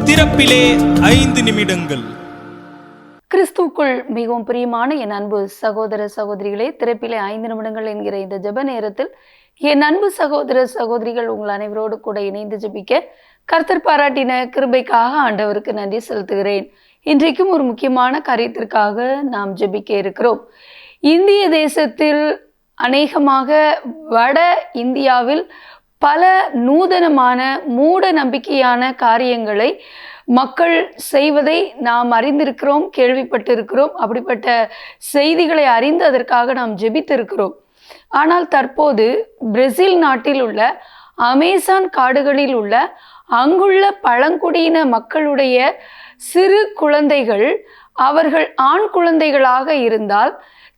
திறப்பிலே 5 நிமிடங்கள். கிறிஸ்துவுக்குள் மிகவும் பிரியமான என் அன்பு சகோதர சகோதரிகளே, திறப்பிலே 5 நிமிடங்கள் என்கிற இந்த ஜெப நேரத்தில் என் அன்பு சகோதர சகோதரிகள் உங்கள் அனைவரோடு கூட இணைந்து ஜெபிக்க கர்த்தர் பாராட்டின கிருபைக்காக ஆண்டவருக்கு நன்றி செலுத்துகிறேன். இன்றைக்கும் ஒரு முக்கியமான காரியத்திற்காக நாம் ஜெபிக்க இருக்கிறோம். இந்திய தேசத்தில் அநேகமாக வட இந்தியாவில் பல நூதனமான மூட நம்பிக்கையான காரியங்களை மக்கள் செய்வதை நாம் அறிந்திருக்கிறோம், கேள்விப்பட்டிருக்கிறோம். அப்படிப்பட்ட செய்திகளை அறிந்து அதற்காக நாம் ஜெபித்திருக்கிறோம். ஆனால் தற்போது பிரேசில் நாட்டில் உள்ள அமேசான் காடுகளில் உள்ள அங்குள்ள பழங்குடியின மக்களுடைய சிறு குழந்தைகள், அவர்கள் ஆண் குழந்தைகளாக இருந்தால்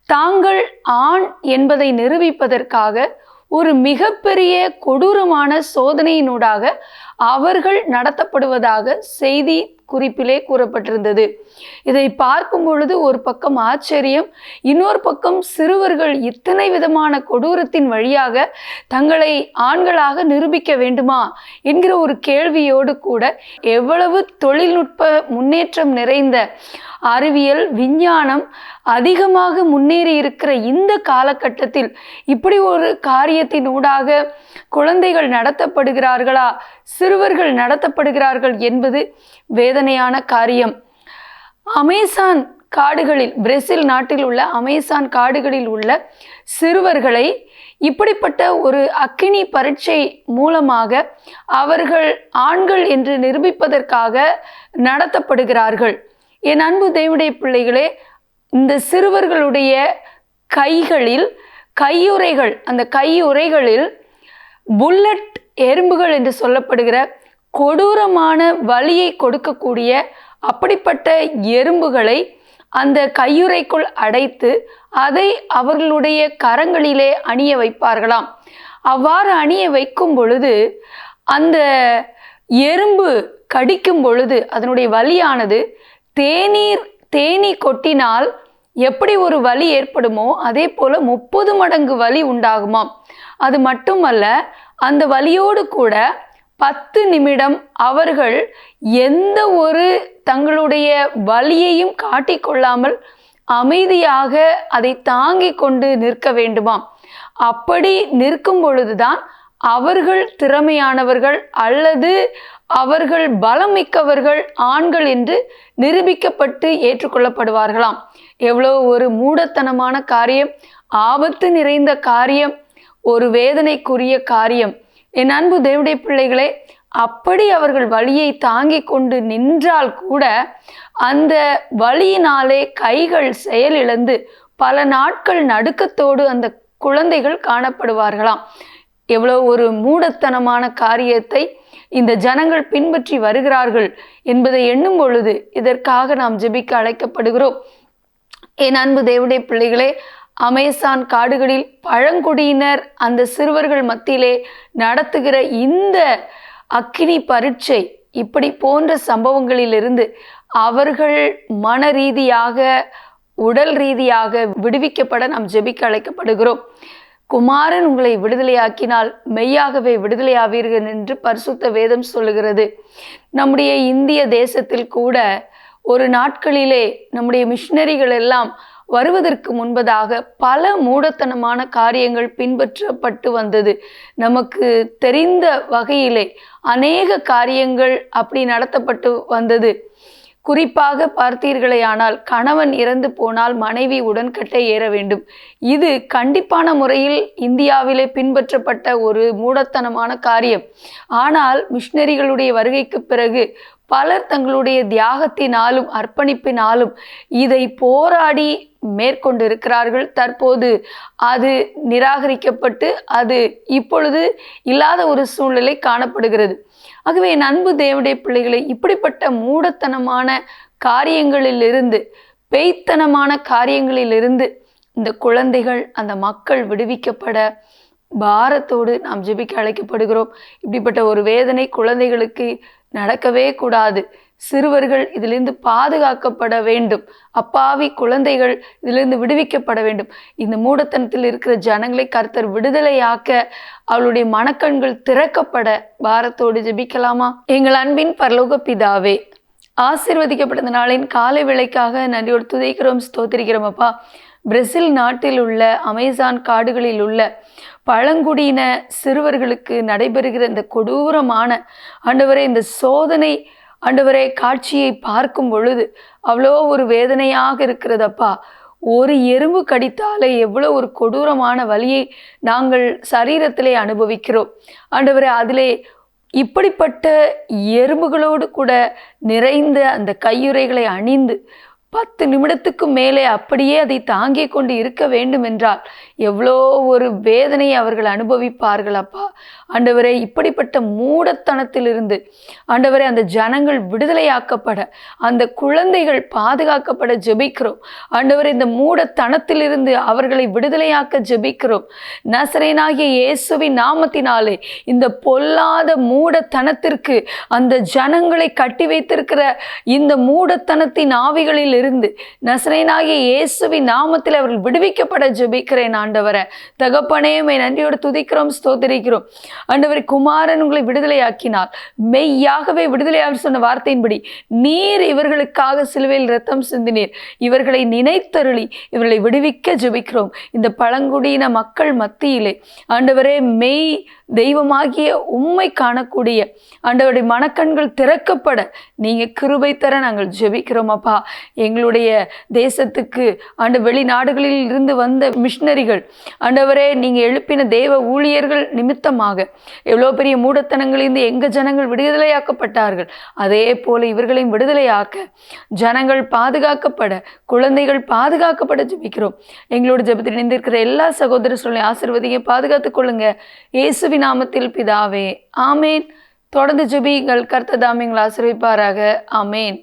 தாங்கள் ஆண் என்பதை நிரூபிப்பதற்காக ஒரு மிகப்பெரிய கொடூரமான சோதனையினூடாக அவர்கள் நடத்தப்படுவதாக செய்தி குறிப்பிலே கூறப்பட்டிருந்தது. இதை பார்க்கும் பொழுது ஒரு பக்கம் ஆச்சரியம், இன்னொரு பக்கம் சிறுவர்கள் இத்தனை விதமான கொடூரத்தின் வழியாக தங்களை ஆண்களாக நிரூபிக்க வேண்டுமா என்கிற ஒரு கேள்வியோடு கூட எவ்வளவு தொழில்நுட்ப முன்னேற்றம் நிறைந்த அறிவியல் விஞ்ஞானம் அதிகமாக முன்னேறி இருக்கிற இந்த காலகட்டத்தில் இப்படி ஒரு காரியத்தினூடாக குழந்தைகள் நடத்தப்படுகிறார்களா, சிறுவர்கள் நடத்தப்படுகிறார்கள் என்பது வேதனையான காரியம். அமேசான் காடுகளில், பிரேசில் நாட்டில் உள்ள அமேசான் காடுகளில் உள்ள சிறுவர்களை இப்படிப்பட்ட ஒரு அக்கினி பரீட்சை மூலமாக அவர்கள் ஆண்கள் என்று நிரூபிப்பதற்காக நடத்தப்படுகிறார்கள். என் அன்பு தேவனுடைய பிள்ளைகளே, இந்த சிறுவர்களுடைய கைகளில் கையுறைகள், அந்த கையுறைகளில் புல்லட் எறும்புகள் என்று சொல்லப்படுகிற கொடூரமான வலியை கொடுக்கக்கூடிய அப்படிப்பட்ட எறும்புகளை அந்த கையுறைக்குள் அடைத்து அதை அவர்களுடைய கரங்களிலே அணிய வைப்பார்களாம். அவ்வாறு அணிய வைக்கும் பொழுது அந்த எறும்பு கடிக்கும் பொழுது அதனுடைய வலியானது தேனீ கொட்டினால் எப்படி ஒரு வலி ஏற்படுமோ அதே போல 30 மடங்கு வலி உண்டாகுமாம். அது மட்டுமல்ல, அந்த வலியோடு கூட 10 நிமிடம் அவர்கள் எந்த ஒரு தங்களுடைய வலியையும் காட்டிக்கொள்ளாமல் அமைதியாக அதை தாங்கி கொண்டு நிற்க வேண்டுமாம். அப்படி நிற்கும் பொழுதுதான் அவர்கள் திறமையானவர்கள் அல்லது அவர்கள் பலம் மிக்கவர்கள் ஆண்கள் என்று நிரூபிக்கப்பட்டு ஏற்றுக்கொள்ளப்படுவார்களாம். எவ்வளவு ஒரு மூடத்தனமான காரியம், ஆபத்து நிறைந்த காரியம், ஒரு வேதனைக்குரிய காரியம். என் அன்பு தேவனுடைய பிள்ளைகளே, அப்படி அவர்கள் வலியை தாங்கி கொண்டு நின்றால் கூட அந்த வலியினாலே கைகள் செயலிழந்து பல நாட்கள் நடுக்கத்தோடு அந்த குழந்தைகள் காணப்படுவார்களாம். எவ்வளவு ஒரு மூடத்தனமான காரியத்தை இந்த ஜனங்கள் பின்பற்றி வருகிறார்கள் என்பதை எண்ணும் பொழுது இதற்காக நாம் ஜெபிக்க அழைக்கப்படுகிறோம். என் அன்பு தேவனுடைய பிள்ளைகளே, அமேசான் காடுகளில் பழங்குடியினர் அந்த சிறுவர்கள் மத்தியிலே நடத்துகிற இந்த அக்கினி பரீட்சை, இப்படி போன்ற சம்பவங்களிலிருந்து அவர்கள் மன ரீதியாக உடல் ரீதியாக விடுவிக்கப்பட நாம் ஜெபிக்க அழைக்கப்படுகிறோம். குமாரன் உங்களை விடுதலையாக்கினால் மெய்யாகவே விடுதலையாவீர்கள் என்று பரிசுத்த வேதம் சொல்லுகிறது. நம்முடைய இந்திய தேசத்தில் கூட ஒரு நாட்களிலே நம்முடைய மிஷினரிகள் எல்லாம் வருவதற்கு முன்பதாக பல மூடத்தனமான காரியங்கள் பின்பற்றப்பட்டு வந்தது. நமக்கு தெரிந்த வகையிலே அநேக காரியங்கள் அப்படி நடத்தப்பட்டு வந்தது. குறிப்பாக பார்த்தீர்களேயானால் கணவன் இறந்து போனால் மனைவி உடன்கட்டை ஏற வேண்டும். இது கண்டிப்பான முறையில் இந்தியாவிலே பின்பற்றப்பட்ட ஒரு மூடத்தனமான காரியம். ஆனால் மிஷினரிகளுடைய வருகைக்கு பிறகு பலர் தங்களுடைய தியாகத்தினாலும் அர்ப்பணிப்பினாலும் இதை போராடி மேற்கொண்டிருக்கிறார்கள். தற்போது அது நிராகரிக்கப்பட்டு அது இப்பொழுது இல்லாத ஒரு சூழ்நிலை காணப்படுகிறது. ஆகவே என் அன்பு தேவனுடைய பிள்ளைகளை, இப்படிப்பட்ட மூடத்தனமான காரியங்களிலிருந்து, பேய்த்தனமான காரியங்களிலிருந்து இந்த குழந்தைகள், அந்த மக்கள் விடுவிக்கப்பட பாரத்தோடு நாம் ஜெபிக்க அழைக்கப்படுகிறோம். இப்படிப்பட்ட ஒரு வேதனை குழந்தைகளுக்கு நடக்கவே கூடாது. சிறுவர்கள் இதிலிருந்து பாதுகாக்கப்பட வேண்டும். அப்பாவி குழந்தைகள் இதிலிருந்து விடுவிக்கப்பட வேண்டும். இந்த மூடத்தனத்தில் இருக்கிற ஜனங்களை கர்த்தர் விடுதலையாக்க அவளுடைய மனக்கண்கள் திறக்கப்பட பாரத்தோடு ஜெபிக்கலாமா? எங்கள் அன்பின் பரலோக பிதாவே, ஆசீர்வதிக்கப்பட்ட நாளின் காலை வேளைக்காக நன்றியோடு துதிக்கிறோம், ஸ்தோத்திரிக்கிறோம் அப்பா. பிரேசில் நாட்டில் உள்ள அமேசான் காடுகளில் உள்ள பழங்குடியின சிறுவர்களுக்கு நடைபெறுகிற இந்த கொடூரமான ஆண்டவரே இந்த சோதனை ஆண்டவரே காட்சியை பார்க்கும் பொழுது அவ்வளோ ஒரு வேதனையாக இருக்கிறதப்பா. ஒரு எறும்பு கடித்தாலே எவ்வளோ ஒரு கொடூரமான வலியை நாங்கள் சரீரத்திலே அனுபவிக்கிறோம் ஆண்டவரே. அதிலே இப்படிப்பட்ட எறும்புகளோடு கூட நிறைந்த அந்த கையுறைகளை அணிந்து 10 நிமிடத்துக்கு மேலே அப்படியே அதை தாங்கிக் கொண்டு இருக்க வேண்டும் என்றால் எவ்வளோ ஒரு வேதனையை அவர்கள் அனுபவிப்பார்கள் அப்பா. ஆண்டவரே, இப்படிப்பட்ட மூடத்தனத்திலிருந்து ஆண்டவரே அந்த ஜனங்கள் விடுதலையாக்கப்பட, அந்த குழந்தைகள் பாதுகாக்கப்பட ஜெபிக்கிறோம் ஆண்டவரே. இந்த மூடத்தனத்திலிருந்து அவர்களை விடுதலையாக்க ஜெபிக்கிறோம். நசரேயனாகிய இயேசுவின் நாமத்தினாலே இந்த பொல்லாத மூடத்தனத்திற்கு அந்த ஜனங்களை கட்டி வைத்திருக்கிற இந்த மூடத்தனத்தின் ஆவிகளில் இருந்து நசரேயனாகிய இயேசுவின் நாமத்தில் அவர்கள் விடுவிக்கப்பட ஜெபிக்கிறேன் ஆண்டவரே. தகப்பனே, நன்றியோடு துதிக்கிறோம், ஸ்தோத்திரிக்கிறோம் ஆண்டவரே. குமாரன் உங்களை விடுதலையாக்கினார், மெய்யாகவே விடுதலையாக சொன்ன வார்த்தையின்படி நீர் இவர்களுக்காக சிலுவையில் இரத்தம் சிந்தினீர். இவர்களை நினைத்தருளி இவர்களை விடுவிக்க ஜெபிக்கிறோம். இந்த பழங்குடியின மக்கள் மத்தியிலே ஆண்டவரே மெய் தெய்வமாகிய உம்மை காணக்கூடிய ஆண்டவருடைய மனக்கண்கள் திறக்கப்பட நீங்க கிருபை தர நாங்கள் ஜெபிக்கிறோம் அப்பா. எங்களுடைய தேசத்துக்கு வெளிநாடுகளில் இருந்து வந்த மிஷனரிகள் ஆண்டவரே, நீங்க எழுப்பின தேவ ஊழியர்கள் நிமித்தமாக எவ்வளோ பெரிய மூடத்தனங்களிலிருந்து எங்க ஜனங்கள் விடுதலையாக்கப்பட்டார்கள். அதே போல இவர்களையும் விடுதலையாக்க ஜனங்கள் பாதுகாக்கப்பட, குழந்தைகள் பாதுகாக்கப்பட ஜெபிக்கிறோம். எங்களோட ஜெபத்தில் இணைந்திருக்கிற எல்லா சகோதர சொல்லை ஆசீர்வதிங்க, பாதுகாத்துக் கொள்ளுங்க. இயேசுவின் நாமத்தில் பிதாவே, ஆமேன். தொடர்ந்து ஜெபியுங்கள். கர்த்தர் தாமே உங்களை ஆசீர்வதிப்பாராக. ஆமேன்.